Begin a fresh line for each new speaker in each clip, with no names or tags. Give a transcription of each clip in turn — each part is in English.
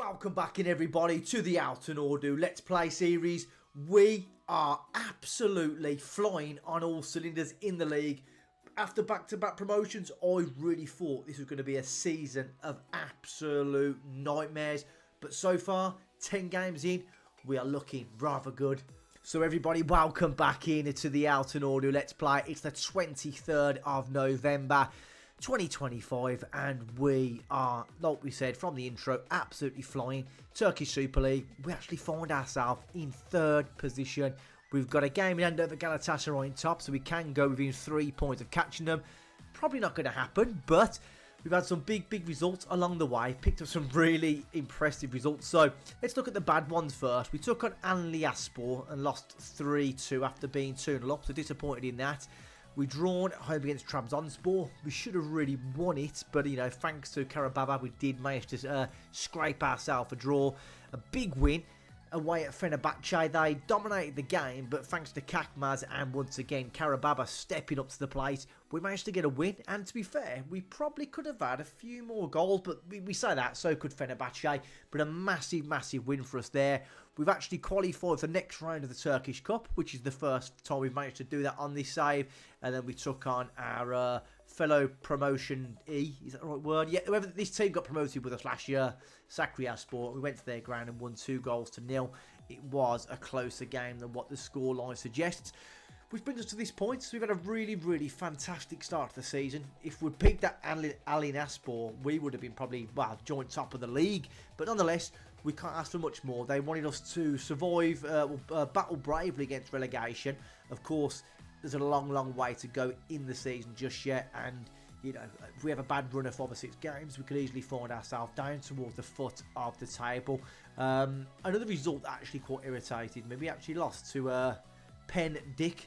Welcome back in everybody to the Altinordu Let's Play series. We are absolutely flying on all cylinders in the league. After back-to-back promotions, I really thought this was going to be a season of absolute nightmares. But so far, 10 games in, we are looking rather good. So everybody, welcome back in to the Altinordu Let's Play. It's the 23rd of November. 2025, and we are, like we said from the intro, absolutely flying. Turkish Super League, we actually find ourselves in 3rd position. We've got a game in hand over Galatasaray on top, so we can go within 3 points of catching them. Probably not going to happen, but we've had some big results along the way. Picked up some really impressive results. So let's look at the bad ones first. We took on Antalyaspor and lost 3-2 after being 2-0 up, so disappointed in that. We drawn at home against Trabzonspor. We should have really won it, but you know, thanks to Karababa, we did manage to scrape ourselves a draw. A big win away at Fenerbahce. They dominated the game, but thanks to Kakmaz and once again Karababa stepping up to the plate, we managed to get a win. And to be fair, we probably could have had a few more goals, but we say that, so could Fenerbahce. But a massive win for us there. We've actually qualified for the next round of the Turkish Cup, which is the first time we've managed to do that on this save. And then we took on our fellow promotion E, is that the right word? Yeah, whoever this team got promoted with us last year, Sakaryaspor. We went to their ground and won 2-0. It was a closer game than what the scoreline suggests. Which brings us to this point. So we've had a really fantastic start to the season. If we'd picked that Altinordu, we would have been probably, well, joint top of the league. But nonetheless, we can't ask for much more. They wanted us to survive, battle bravely against relegation. Of course, there's a long way to go in the season just yet. And, you know, if we have a bad run of 5 or 6 games, we could easily find ourselves down towards the foot of the table. Another result that actually quite irritated me. We actually lost to Pendik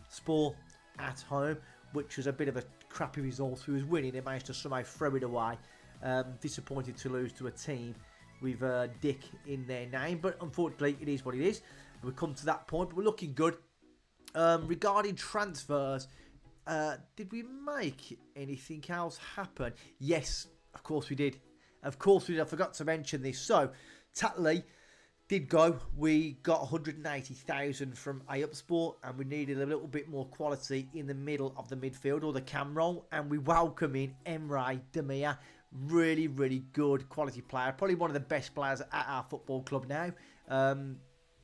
Sport at home, which was a bit of a crappy result. We was winning, it managed to somehow throw it away. Disappointed to lose to a team with Dick in their name, but unfortunately it is what it is. We've come to that point, but we're looking good. Regarding transfers, did we make anything else happen? Yes, of course we did. I forgot to mention this. So Tatley did go. We got 180,000 from Ayupsport, and we needed a little bit more quality in the middle of the midfield, or the cam role, and we welcome in Emre Demir. Really good quality player, probably one of the best players at our football club now.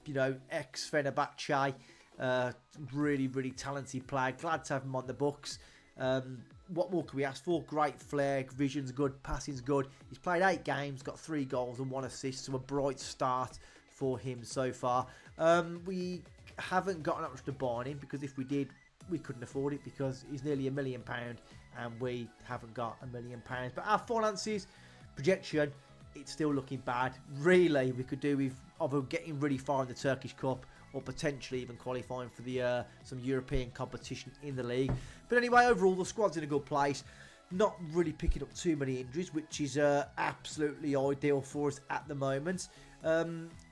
You know, ex Fenerbahce, really talented player. Glad to have him on the books. What more can we ask for? Great flair, vision's good, passing's good. He's played 8 games, got 3 goals and 1 assist, so a bright start for him so far. We haven't got that much to buy on him, because if we did, we couldn't afford it, because he's nearly £1 million and we haven't got £1 million. But our finances, projection, it's still looking bad. Really, we could do with either getting really far in the Turkish Cup or potentially even qualifying for the some European competition in the league. But anyway, overall, the squad's in a good place. Not really picking up too many injuries, which is absolutely ideal for us at the moment.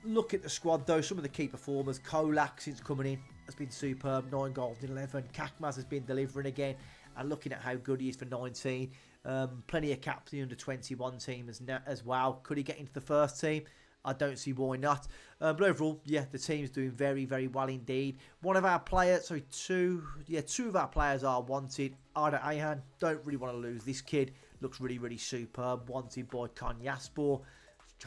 Look at the squad, though. Some of the key performers. Kolak, since coming in, has been superb. 9 goals in 11. Kakmaz has been delivering again. And looking at how good he is for 19. Plenty of caps in the under-21 team as well. Could he get into the first team? I don't see why not. But overall, yeah, the team's doing very well indeed. One of our players, sorry, two of our players are wanted. Arda Ayhan, don't really want to lose this kid. Looks really superb. Wanted by Konyaspor.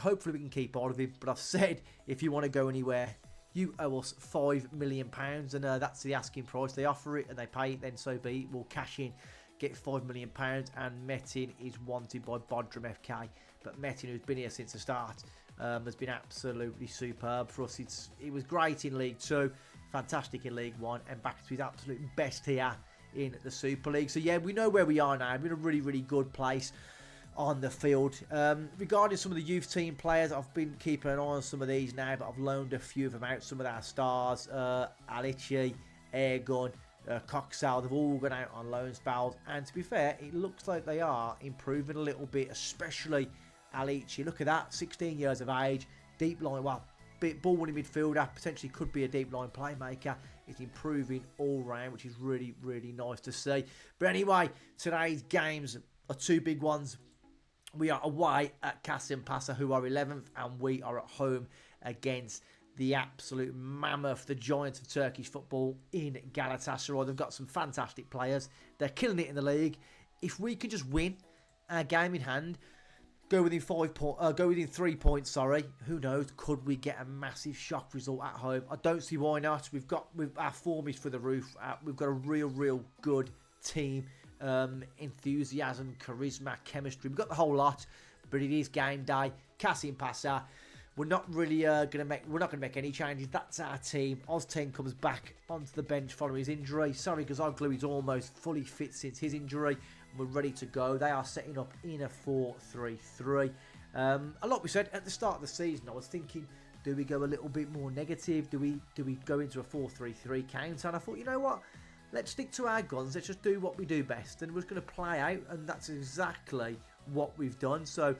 Hopefully we can keep hold of him. But I've said, if you want to go anywhere, you owe us £5 million. And that's the asking price. They offer it and they pay it, then so be it. We'll cash in, get £5 million, and Metin is wanted by Bodrum FK. But Metin, who's been here since the start, has been absolutely superb for us. He was great in League 2, fantastic in League 1, and back to his absolute best here in the Super League. So yeah, we know where we are now. We're in a really good place on the field. Regarding some of the youth team players, I've been keeping an eye on some of these now, but I've loaned a few of them out. Some of our stars, Alici, Airgun, Coxall, they've all gone out on loan spells, and to be fair, it looks like they are improving a little bit, especially Alici. Look at that, 16 years of age, deep line, well, ball winning midfielder, potentially could be a deep line playmaker. He's improving all round, which is really nice to see. But anyway, today's games are 2 big ones. We are away at Kasimpasa, who are 11th, and we are at home against the absolute mammoth, the giant of Turkish football in Galatasaray. They've got some fantastic players. They're killing it in the league. If we can just win our game in hand, go within 3 points. Sorry, who knows? Could we get a massive shock result at home? I don't see why not. Our form is for the roof. We've got a real good team. Enthusiasm, charisma, chemistry. We've got the whole lot, but it is game day. Kasimpasa. We're not really gonna make any changes. That's our team. Ozten comes back onto the bench following his injury. Sorry, Gazoglu is almost fully fit since his injury. We're ready to go. They are setting up in a 4-3-3. And like we said at the start of the season, I was thinking, do we go a little bit more negative? Do we go into a 4-3-3 counter? And I thought, you know what? Let's stick to our guns. Let's just do what we do best. And we're going to play out. And that's exactly what we've done. So,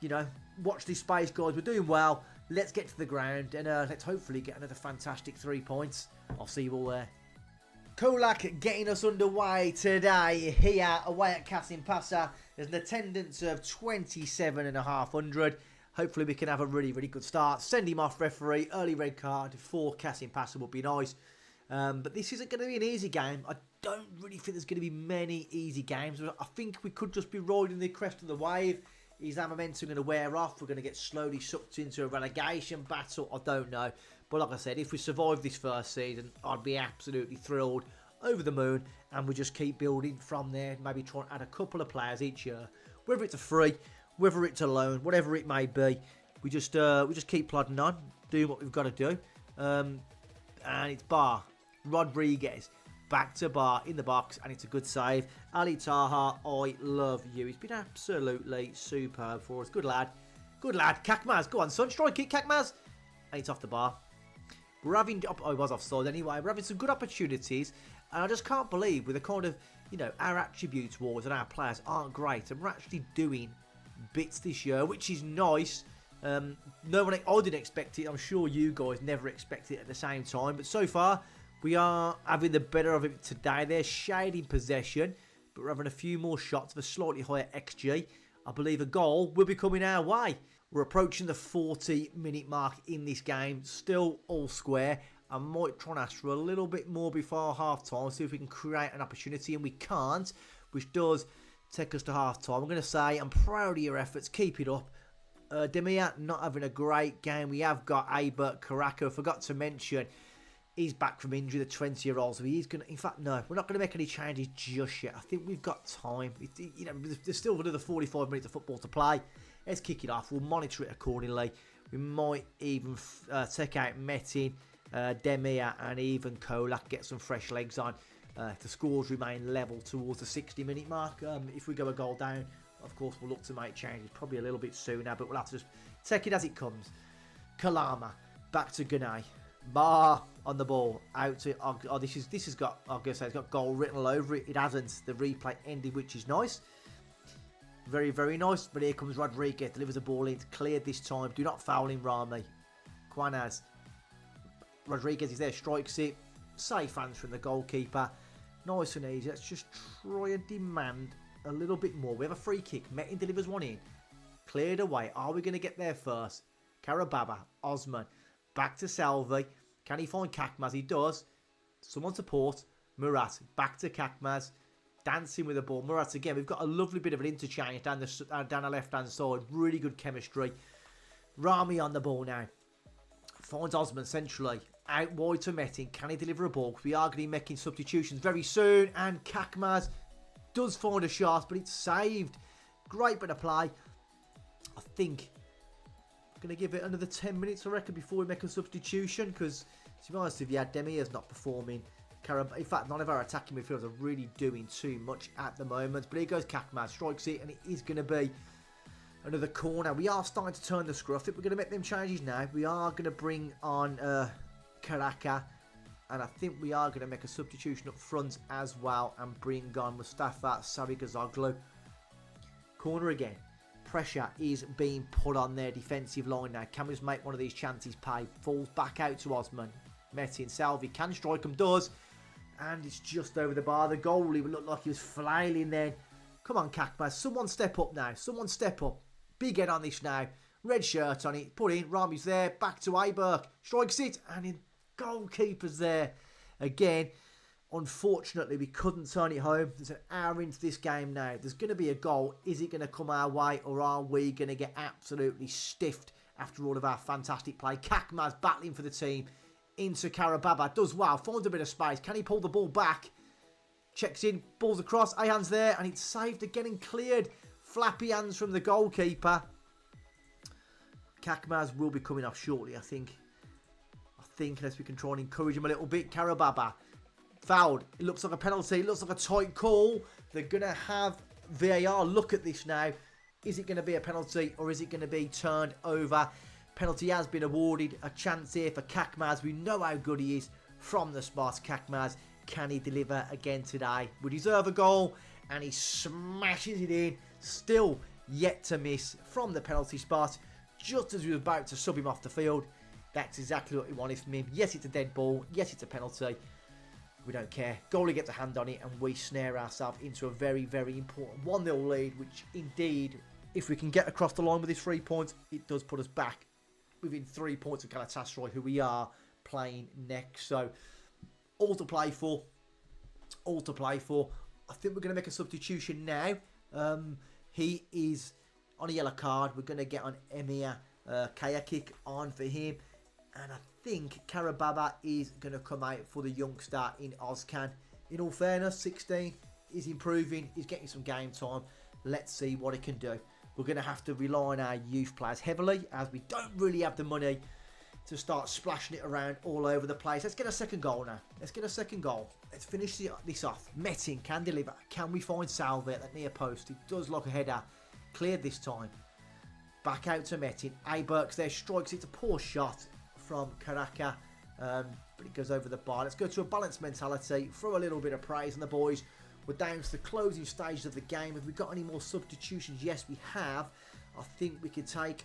you know, watch this space, guys. We're doing well. Let's get to the ground. And let's hopefully get another fantastic 3 points. I'll see you all there. Kolak getting us underway today here away at Kasimpasa. There's an attendance of 27,500. Hopefully we can have a really good start. Send him off, referee. Early red card for Kasimpasa would be nice. But this isn't going to be an easy game. I don't really think there's going to be many easy games. I think we could just be riding the crest of the wave. Is our momentum going to wear off? We're going to get slowly sucked into a relegation battle? I don't know. But like I said, if we survive this first season, I'd be absolutely thrilled, over the moon, and we just keep building from there. Maybe try and add a couple of players each year. Whether it's a free, whether it's a loan, whatever it may be, we just keep plodding on, doing what we've got to do. And it's Bar. Rodriguez, back to Bar in the box, and it's a good save. Ali Taha, I love you. He's been absolutely superb for us. Good lad. Good lad. Kakmaz, go on, son. Strike it, Kakmaz. And it's off the bar. We're having... Oh, it was offside anyway. We're having some good opportunities, and I just can't believe with the kind of, you know, our attributes wars and our players aren't great, and we're actually doing bits this year, which is nice. I didn't expect it. I'm sure you guys never expected it at the same time, but so far... We are having the better of it today. They're shading possession, but we're having a few more shots of a slightly higher XG. I believe a goal will be coming our way. We're approaching the 40-minute mark in this game. Still all square. I might try and ask for a little bit more before half-time. See if we can create an opportunity, and we can't, which does take us to half-time. I'm going to say I'm proud of your efforts. Keep it up. Demia not having a great game. We have got Abert Karako. Forgot to mention... He's back from injury, the 20-year-old, so he's going to... In fact, no, we're not going to make any changes just yet. I think we've got time. You know, there's still another 45 minutes of football to play. Let's kick it off. We'll monitor it accordingly. We might even take out Metin, Demir, and even Kolak, get some fresh legs on. If the scores remain level towards the 60-minute mark, if we go a goal down, of course, we'll look to make changes probably a little bit sooner, but we'll have to just take it as it comes. Kalama, back to Gunay. Bar on the ball, out to... Oh, this has got... I'm going to say it's got goal written all over it. It hasn't. The replay ended, which is nice. Very nice. But here comes Rodriguez. Delivers the ball in. It's cleared this time. Do not foul him, Rami. Quanaz. Rodriguez is there. Strikes it. Safe answer from the goalkeeper. Nice and easy. Let's just try and demand a little bit more. We have a free kick. Metin delivers one in. Cleared away. Are we going to get there first? Karababa. Osman. Back to Salvi. Can he find Kakmaz? He does. Someone support. Murat. Back to Kakmaz. Dancing with the ball. Murat again. We've got a lovely bit of an interchange down the left-hand side. Really good chemistry. Rami on the ball now. Finds Osman centrally. Out wide to Metin. Can he deliver a ball? Because we are going to be making substitutions very soon. And Kakmaz does find a shot, but it's saved. Great bit of play. I think... Going to give it another 10 minutes, I reckon, before we make a substitution, because to be honest with you, Demia's not performing. In fact, none of our attacking midfielders are really doing too much at the moment. But here goes Kakmaz, strikes it, and it is going to be another corner. We are starting to turn the screw. I think we're going to make them changes now. We are going to bring on Karaka, and I think we are going to make a substitution up front as well and bring on Mustafa Sarigazoglu. Corner again. Pressure is being put on their defensive line now. Can we just make one of these chances pay? Falls back out to Osman. Metin, Salvi can strike him, does. And it's just over the bar. The goalie would look like he was flailing then. Come on, Kakmaz. Someone step up now. Someone step up. Big head on this now. Red shirt on it. Put in. Rami's there. Back to Aberg. Strikes it. And in goalkeeper's there. Again, unfortunately, we couldn't turn it home. There's an hour into this game now. There's going to be a goal. Is it going to come our way? Or are we going to get absolutely stiffed after all of our fantastic play? Kakmaz battling for the team. Into Karababa. Does well. Finds a bit of space. Can he pull the ball back? Checks in, balls across, Ayhan's there, and it's saved again and cleared. Flappy hands from the goalkeeper. Kakmaz will be coming off shortly, I think. Unless we can try and encourage him a little bit. Karababa, fouled. It looks like a penalty. It looks like a tight call. They're going to have VAR look at this now. Is it going to be a penalty, or is it going to be turned over? Penalty has been awarded. A chance here for Kakmaz. We know how good he is from the spot. Kakmaz. Can he deliver again today? We deserve a goal, and he smashes it in. Still yet to miss from the penalty spot. Just as we were about to sub him off the field. That's exactly what we wanted from him. Yes, it's a dead ball. Yes, it's a penalty. We don't care. Goalie gets a hand on it, and we snare ourselves into a very, very important 1-0 lead, which indeed, if we can get across the line with these 3 points, it does put us back within 3 points of Galatasaray, who we are playing next. So, all to play for. All to play for. I think we're going to make a substitution now. He is on a yellow card. We're going to get on Emir Kayakic on for him. And I think Karababa is going to come out for the youngster in Ozcan. In all fairness, 16 is improving. He's getting some game time. Let's see what he can do. We're going to have to rely on our youth players heavily, as we don't really have the money to start splashing it around all over the place. Let's get a second goal now. Let's get a second goal. Let's finish this off. Metin can deliver. Can we find Salve at that near post? He does look a header. Cleared this time. Back out to Metin. Aberks there, strikes. It's a poor shot from Karaka, but it goes over the bar. Let's go to a balanced mentality. Throw a little bit of praise on the boys. We're down to the closing stages of the game. Have we got any more substitutions? Yes, we have. I think we could take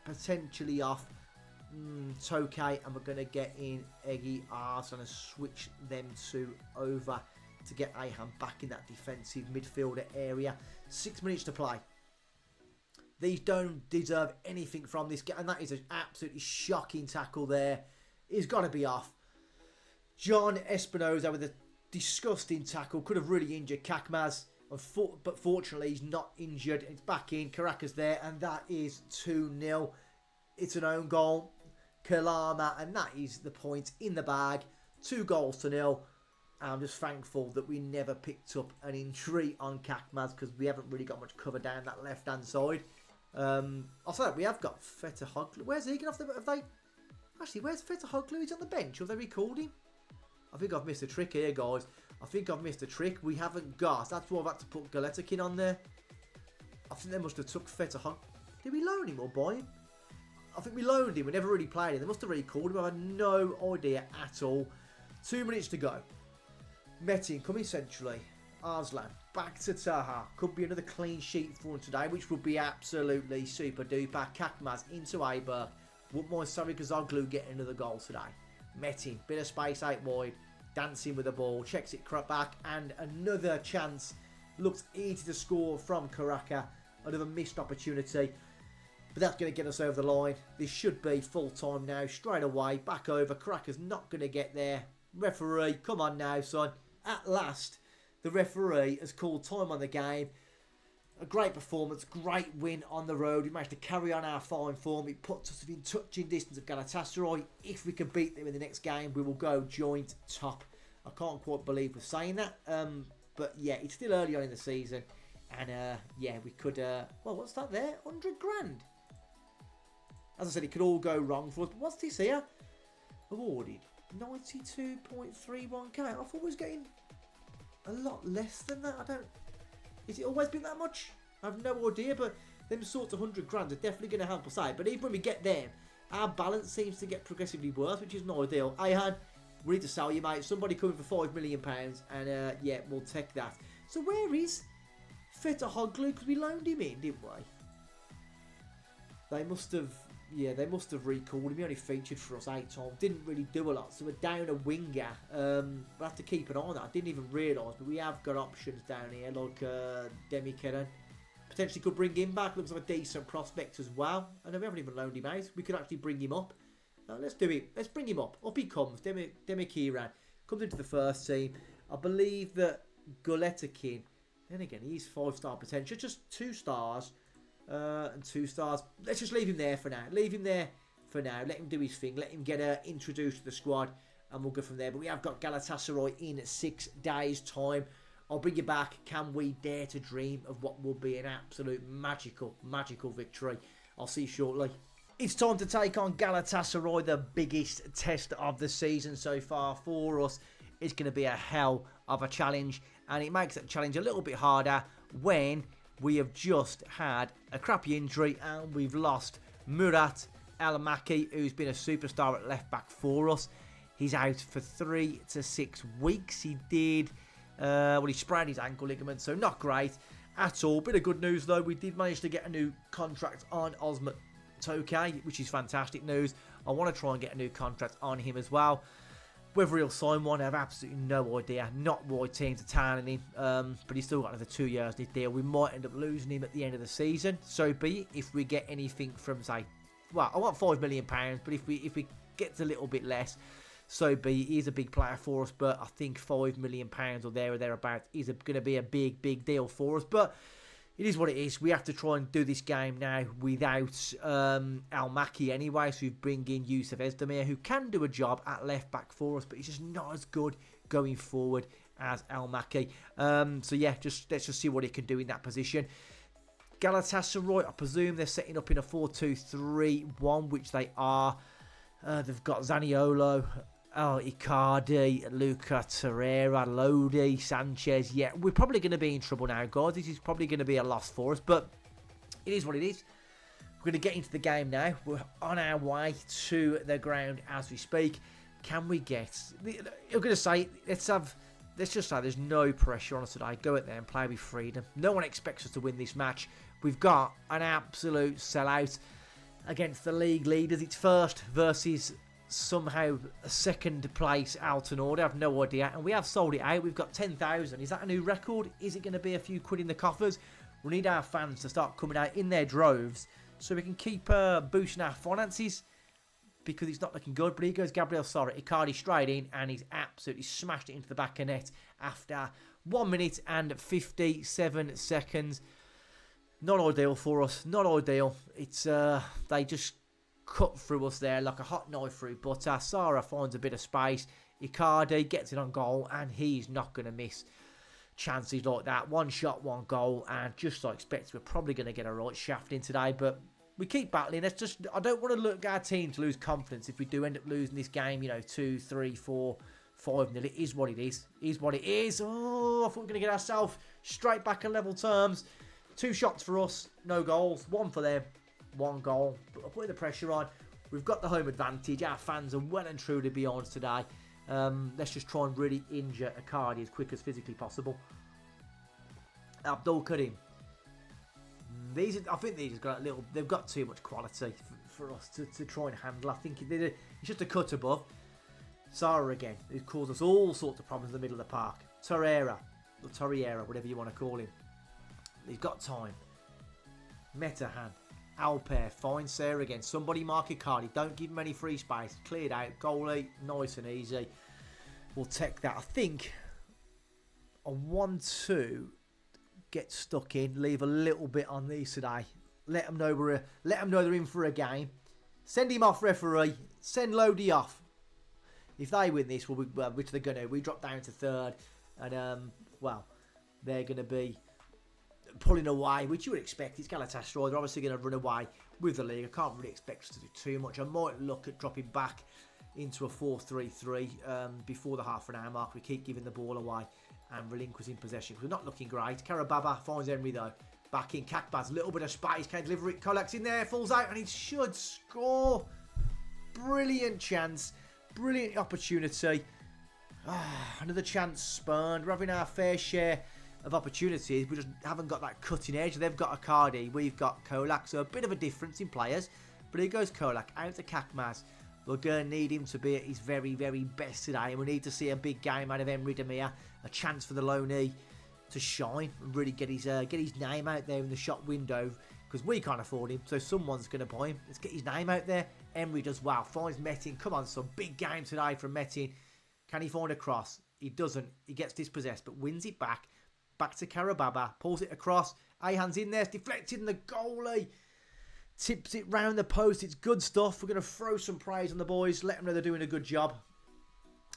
potentially off Tokay, and we're going to get in Eggy Ars and switch them two over to get Ayhan back in that defensive midfielder area. 6 minutes to play. These don't deserve anything from this game, and that is an absolutely shocking tackle there. He's got to be off. John Espinoza with a disgusting tackle. Could have really injured Kakmaz, but fortunately he's not injured. It's back in. Caracas there, and that is 2-0. It's an own goal. Kalama, and that is the point in the bag. 2-0. I'm just thankful that we never picked up an injury on Kakmaz, because we haven't really got much cover down that left-hand side. I'll say that we have got Feta Hoglu. Where's he? Have they? Actually, where's Feta Hoglu? He's on the bench. Have they recalled him? I think I've missed a trick here, guys. I think I've missed a trick. We haven't got. That's why I've had to put Galetakin on there. I think they must have took Feta Hoglu. Did we loan him or buy him? I think we loaned him. We never really played him. They must have recalled him. I had no idea at all. 2 minutes to go. Metin coming centrally. Arslan back to Taha. Could be another clean sheet for him today, which would be absolutely super duper. Kakmaz into Aber. Wouldn't mind Sari Kazoglu getting another goal today. Metin, bit of space out wide. Dancing with the ball. Checks it back. And another chance. Looks easy to score from Karaka. Another missed opportunity. But that's going to get us over the line. This should be full time now. Straight away. Back over. Karaka's not going to get there. Referee, come on now, son. At last, the referee has called time on the game. A great performance, great win on the road. We managed to carry on our fine form. It puts us within touching distance of Galatasaray. If we can beat them in the next game, we will go joint top. I can't quite believe we're saying that. But yeah, it's still early on in the season. And yeah, we could... well, what's that there? 100 grand. As I said, it could all go wrong for us. But what's this here? Awarded 92.31k. I thought we was getting a lot less than that. I don't... Is it always been that much? I have no idea, but them sorts of 100 grand are definitely going to help us out. But even when we get them, our balance seems to get progressively worse, which is not ideal. Ayhan, we need to sell you, mate. Somebody coming for £5 million, and yeah, we'll take that. So where is Feta Hoglu? Because we loaned him in, didn't we? They must have Yeah, they must have recalled him. He only featured for us 8 times. Didn't really do a lot. So we're down a winger. We'll have to keep an eye on that. I didn't even realise. But we have got options down here. Like Demi Kennan. Potentially could bring him back. Looks like a decent prospect as well. I know we haven't even loaned him out. We could actually bring him up. Let's do it. Let's bring him up. Up he comes. Demi Kiran comes into the first team. I believe that Guletakin. Then again, he's 5-star potential. Just 2 stars. And 2 stars. Let's just leave him there for now. Leave him there for now. Let him do his thing. Let him get introduced to the squad. And we'll go from there. But we have got Galatasaray in 6 days' time. I'll bring you back. Can we dare to dream of what will be an absolute magical victory? I'll see you shortly. It's time to take on Galatasaray, the biggest test of the season so far for us. It's going to be a hell of a challenge. And it makes that challenge a little bit harder when we have just had a crappy injury and we've lost Murat Al-Maki, who's been a superstar at left back for us. He's out for 3 to 6 weeks. He did, he sprained his ankle ligament, so not great at all. Bit of good news though, we did manage to get a new contract on Osman Tokay, which is fantastic news. I want to try and get a new contract on him as well. Whether he'll sign one, I have absolutely no idea. Not why teams are tanning him, but he's still got another 2 years in his deal. We might end up losing him at the end of the season. So be it. If we get anything from, say, well, I want £5 million, but if we get a little bit less, so be it. He's a big player for us, but I think £5 million or there or thereabouts is going to be a big deal for us. But it is what it is. We have to try and do this game now without Al-Maki anyway. So we bring in Yusuf Özdemir, who can do a job at left back for us, but he's just not as good going forward as Al-Maki. So yeah, let's just see what he can do in that position. Galatasaray, I presume they're setting up in a 4-2-3-1, which they are. They've got Zaniolo, Icardi, Luca Torreira, Lodi, Sanchez. Yeah, we're probably going to be in trouble now, guys. This is probably going to be a loss for us, but it is what it is. We're going to get into the game now. We're on our way to the ground as we speak. Can we get... I'm going to say, let's just say there's no pressure on us today. Go out there and play with freedom. No one expects us to win this match. We've got an absolute sellout against the league leaders. It's first versus somehow a second place Altinordu. I have no idea. And we have sold it out. We've got 10,000. Is that a new record? Is it going to be a few quid in the coffers? We need our fans to start coming out in their droves so we can keep boosting our finances, because it's not looking good. But here goes Gabriel Sora. Icardi straight in, and he's absolutely smashed it into the back of net after 1 minute and 57 seconds. Not ideal for us. Not ideal. It's they just cut through us there like a hot knife through butter. Sara finds a bit of space. Icardi gets it on goal, and he's not going to miss chances like that. 1 shot, 1 goal, and just like expected, we're probably going to get a right shaft in today, but we keep battling. I don't want to look at our team to lose confidence if we do end up losing this game, 2, 3, 4, 5-0. It is what it is. It is what it is. Oh, I thought we were going to get ourselves straight back in level terms. 2 shots for us, no goals. 1 for them, 1 goal. But I'm putting the pressure on. We've got the home advantage. Our fans are well and truly beyond today. Let's just try and really injure Icardi as quick as physically possible. Abdul Karim. I think these got a little. They've got too much quality for us to try and handle. I think it's just a cut above. Sara again, who's caused us all sorts of problems in the middle of the park. Torreira, or Torreira, whatever you want to call him. He's got time. Metahan, Alper, fine Sarah again. Somebody mark Icardi. Don't give him any free space. Cleared out. Goalie, nice and easy. We'll take that. I think I want to get stuck in. Leave a little bit on these today. Let them know they're in for a game. Send him off, referee. Send Lodi off. If they win this, which they're gonna, we drop down to 3rd, and they're gonna be pulling away, which you would expect. It's Galatasaray. They're obviously going to run away with the league. I can't really expect us to do too much. I might look at dropping back into a 4-3-3 before the half an hour mark. We keep giving the ball away and relinquishing possession. We're not looking great. Karababa finds Henry though. Back in. Kakbaz, a little bit of space. Can't deliver it. Kolak's in there. Falls out and he should score. Brilliant chance. Brilliant opportunity. Another chance spurned. We're having our fair share of opportunities. We just haven't got that cutting edge. They've got Icardi, we've got Kolak, so a bit of a difference in players, But here goes Kolak out to Kakmaz. We're going to need him to be at his very, very best today. And we need to see a big game out of Emery Demir. A chance for the Loney to shine and really get his name out there in the shop window. Because we can't afford him, so someone's going to buy him. Let's get his name out there. Emery does well. Finds Metin. Come on, son. Big game today from Metin. Can he find a cross? He doesn't. He gets dispossessed, but wins it back. Back to Karababa. Pulls it across. Ahan's in there. It's deflected, and the goalie tips it round the post. It's good stuff. We're going to throw some praise on the boys. Let them know they're doing a good job.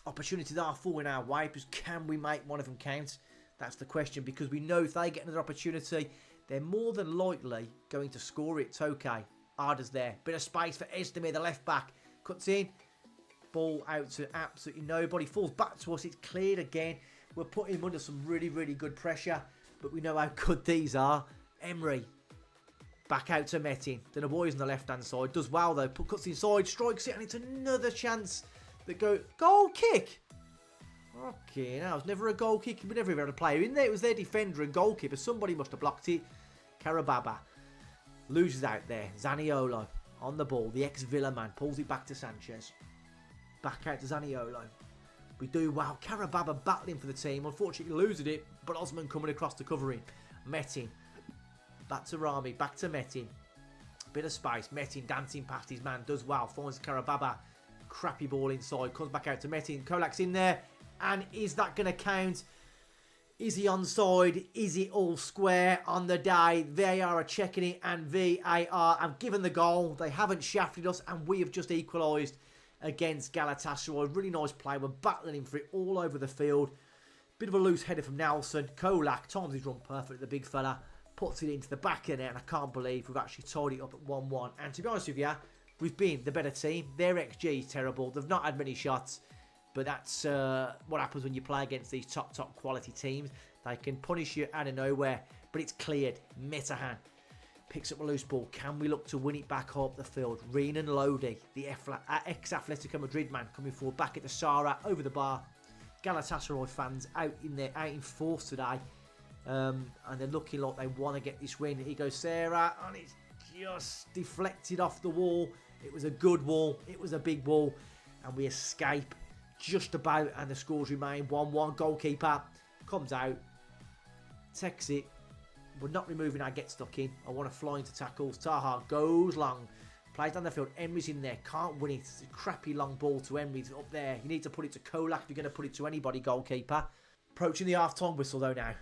Opportunities are falling our way. Because can we make one of them count? That's the question. Because we know if they get another opportunity, they're more than likely going to score it. Toke. Arda's there. Bit of space for Esdemir, the left back. Cuts in. Ball out to absolutely nobody. Falls back to us. It's cleared again. We're putting him under some really, really good pressure. But we know how good these are. Emery. Back out to Metin. Then the boys on the left-hand side. Does well, though. Cuts inside. Strikes it. And it's another chance that goes. Goal kick. Okay, now it's never a goal kick. We never even had a player in there. It was their defender and goalkeeper. Somebody must have blocked it. Karababa. Loses out there. Zaniolo on the ball. The ex-Villa man. Pulls it back to Sanchez. Back out to Zaniolo. We do well. Karababa battling for the team. Unfortunately losing it. But Osman coming across to cover him. Metin. Back to Rami. Back to Metin. Bit of space. Metin dancing past his man. Does well. Finds Karababa. Crappy ball inside. Comes back out to Metin. Kolak's in there. And is that going to count? Is he onside? Is it all square on the day? VAR are checking it. And VAR have given the goal. They haven't shafted us. And we have just equalised against Galatasaray. Really nice play. We're battling him for it all over the field. Bit of a loose header from Nelson. Kolak times his run perfect. The big fella puts it into the back of the net. And I can't believe we've actually tied it up at 1-1. And to be honest with you, we've been the better team. Their XG is terrible. They've not had many shots. But that's what happens when you play against these top quality teams. They can punish you out of nowhere. But it's cleared. Metahan picks up a loose ball. Can we look to win it back up the field? Renan Lodi, the ex-Atletico Madrid man, coming forward back at the Sara, over the bar. Galatasaray fans out in force today. And they're looking like they want to get this win. Here goes Sarah, and it's just deflected off the wall. It was a good wall. It was a big wall. And we escape just about, and the scores remain 1-1. Goalkeeper comes out, takes it. We're not removing our get stuck in. I want to fly into tackles. Taha goes long, plays down the field. Emery's in there, can't win it. It's a crappy long ball to Emery. It's up there. You need to put it to Kolak if you're going to put it to anybody, goalkeeper. Approaching the half-time whistle though now.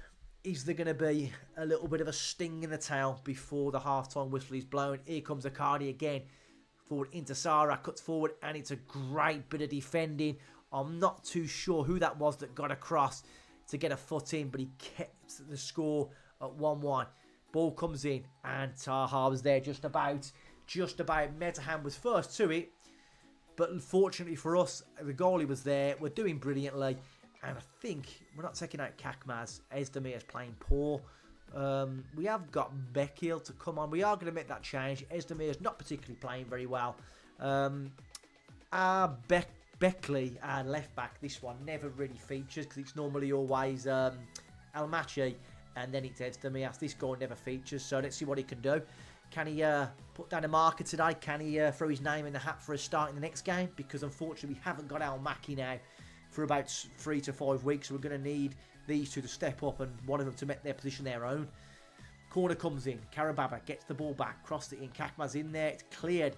Is there going to be a little bit of a sting in the tail before the half-time whistle is blown? Here comes Icardi again. Forward into Sara, cuts forward, and it's a great bit of defending. I'm not too sure who that was that got across to get a foot in, but he kept the score at 1-1. Ball comes in, and Taha was there just about. Metahan was first to it, but unfortunately for us, the goalie was there. We're doing brilliantly, and I think we're not taking out Kakmaz. Esdemir is playing poor. We have got Bekil to come on. We are going to make that change. Esdemir is not particularly playing very well. Beckley, our left back, this one never really features because it's normally always Almachi, and then it's Esdemir. This goal never features, so let's see what he can do. Can he put down a marker today? Can he throw his name in the hat for a start in the next game? Because unfortunately we haven't got Almachi now for about 3 to 5 weeks, so we're going to need these two to step up and one of them to make their position their own. Corner comes in. Karababa gets the ball back, crossed it in. Kakmaz in there. It's cleared.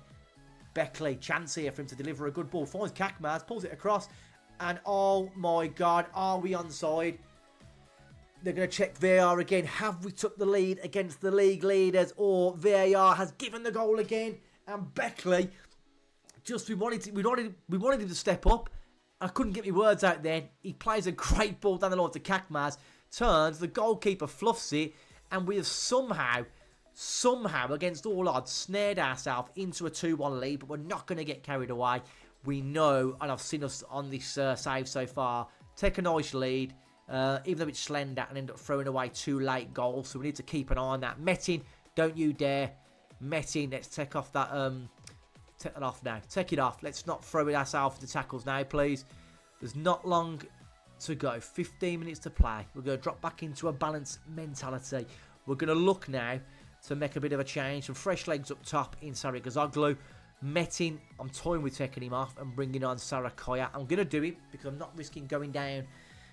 Beckley, chance here for him to deliver a good ball. Finds Kakmaz, pulls it across. And oh my God, are we onside? They're going to check VAR again. Have we took the lead against the league leaders? Or VAR has given the goal again? And Beckley, we wanted him to step up. I couldn't get my words out then. He plays a great ball down the line to Kakmaz. Turns, the goalkeeper fluffs it. And we have somehow, against all odds, snared ourselves into a 2-1 lead. But we're not going to get carried away. We know, and I've seen us on this save so far, take a nice lead, even though it's slender, and end up throwing away 2 late goals. So we need to keep an eye on that. Metin, don't you dare. Metin, let's take off that... Take that off now. Take it off. Let's not throw it ourselves into tackles now, please. There's not long to go. 15 minutes to play. We're going to drop back into a balanced mentality. We're going to look now to make a bit of a change. Some fresh legs up top in Sarigazoglu. Metin, I'm toying with taking him off and bringing on Sarakaya. I'm going to do it because I'm not risking going down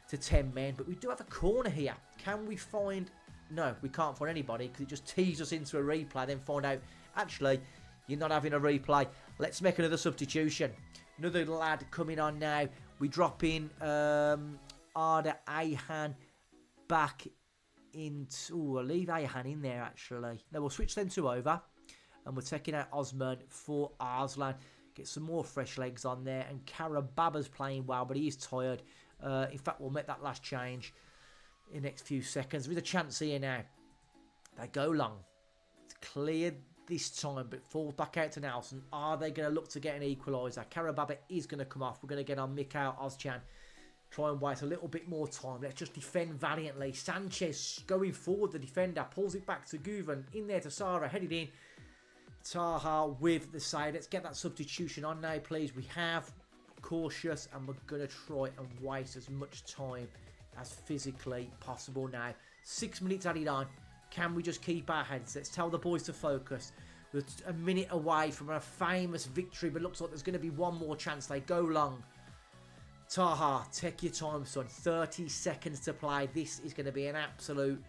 to 10 men. But we do have a corner here. Can we find... No, we can't find anybody because it just teased us into a replay. Then find out, actually, you're not having a replay. Let's make another substitution. Another lad coming on now. We drop in Arda Ayhan back into... Ooh, I'll leave Ayhan in there, actually. No, we'll switch them two over. And we're taking out Osman for Arslan. Get some more fresh legs on there. And Karababa's playing well, but he is tired. In fact, we'll make that last change in the next few seconds. With a chance here now. They go long. It's cleared this time, but falls back out to Nelson. Are they going to look to get an equaliser? Karababa is going to come off. We're going to get on Mikhail Ozcan. Try and waste a little bit more time. Let's just defend valiantly. Sanchez going forward. The defender pulls it back to Guven. In there to Sara. Headed in. Taha with the side. Let's get that substitution on now, please. We have cautious and we're going to try and waste as much time as physically possible now. 6 minutes added on. Can we just keep our heads? Let's tell the boys to focus. We're a minute away from a famous victory, but looks like there's going to be one more chance. They go long. Taha, take your time, son. 30 seconds to play. This is going to be an absolute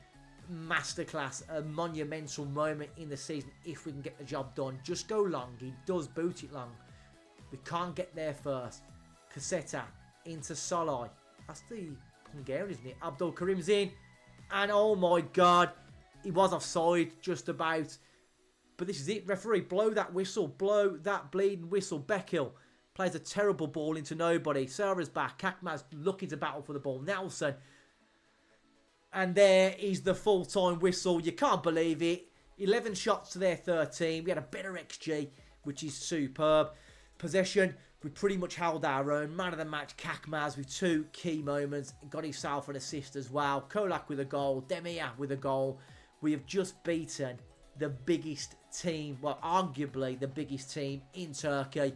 masterclass, a monumental moment in the season if we can get the job done. Just go long. He does boot it long. We can't get there first. Cassetta into Solai. That's the Hungarian, isn't it? Abdul Karim's in. And oh my God, he was offside just about. But this is it. Referee, blow that whistle. Blow that bleeding whistle. Beckill plays a terrible ball into nobody. Sarah's back. Kakmaz looking to battle for the ball. Nelson. And there is the full-time whistle. You can't believe it. 11 shots to their 13. We had a better XG, which is superb. Possession, we pretty much held our own. Man of the match, Kakmaz with 2 key moments. Got himself an assist as well. Kolak with a goal. Demir with a goal. We have just beaten the biggest team, well, arguably the biggest team in Turkey.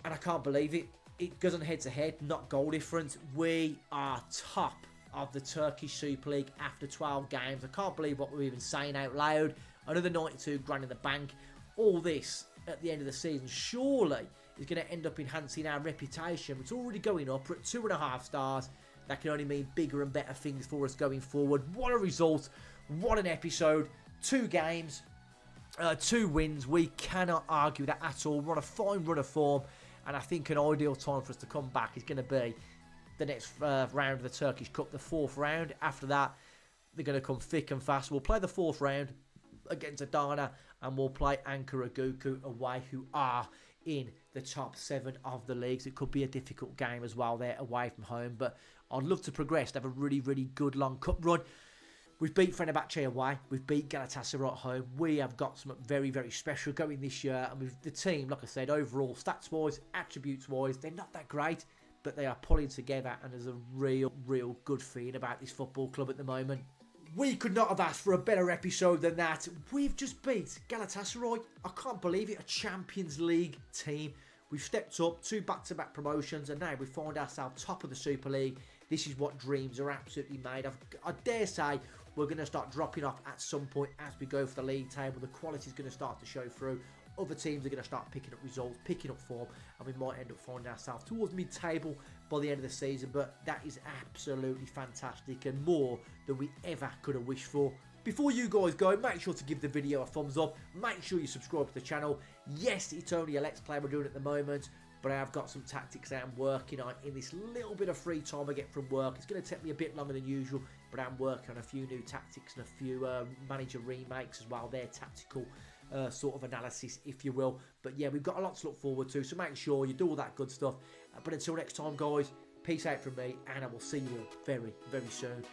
And I can't believe it. It goes on head-to-head, not goal difference. We are top of the Turkish Super League after 12 games. I can't believe what we're even saying out loud. Another 92 grand in the bank. All this at the end of the season surely is going to end up enhancing our reputation. It's already going up. We're at 2.5 stars. That can only mean bigger and better things for us going forward. What a result. What an episode. 2 games. 2 wins. We cannot argue that at all. We're on a fine run of form. And I think an ideal time for us to come back is going to be the next round of the Turkish Cup, the 4th round. After that, they're going to come thick and fast. We'll play the 4th round against Adana, and we'll play Ankara Gucu away, who are in the top 7 of the leagues. It could be a difficult game as well there away from home, but I'd love to progress, to have a really, really good long cup run. We've beat Fenerbahce away. We've beat Galatasaray at home. We have got something very, very special going this year. And with the team, like I said, overall, stats-wise, attributes-wise, they're not that great, but they are pulling together, and there's a real, real good feeling about this football club at the moment. We could not have asked for a better episode than that. We've just beat Galatasaray. I can't believe it. A Champions League team. We've stepped up 2 back-to-back promotions, and now we find ourselves top of the Super League. This is what dreams are absolutely made of. I dare say we're going to start dropping off at some point as we go for the league table. The quality is going to start to show through. Other teams are going to start picking up results, picking up form, and we might end up finding ourselves towards mid-table by the end of the season. But that is absolutely fantastic and more than we ever could have wished for. Before you guys go, make sure to give the video a thumbs up. Make sure you subscribe to the channel. Yes, it's only a Let's Play we're doing at the moment, but I have got some tactics that I'm working on in this little bit of free time I get from work. It's going to take me a bit longer than usual, but I'm working on a few new tactics and a few manager remakes as well. They're tactical sort of analysis, if you will. But yeah, we've got a lot to look forward to, so make sure you do all that good stuff. But until next time, guys, peace out from me, and I will see you all very, very soon.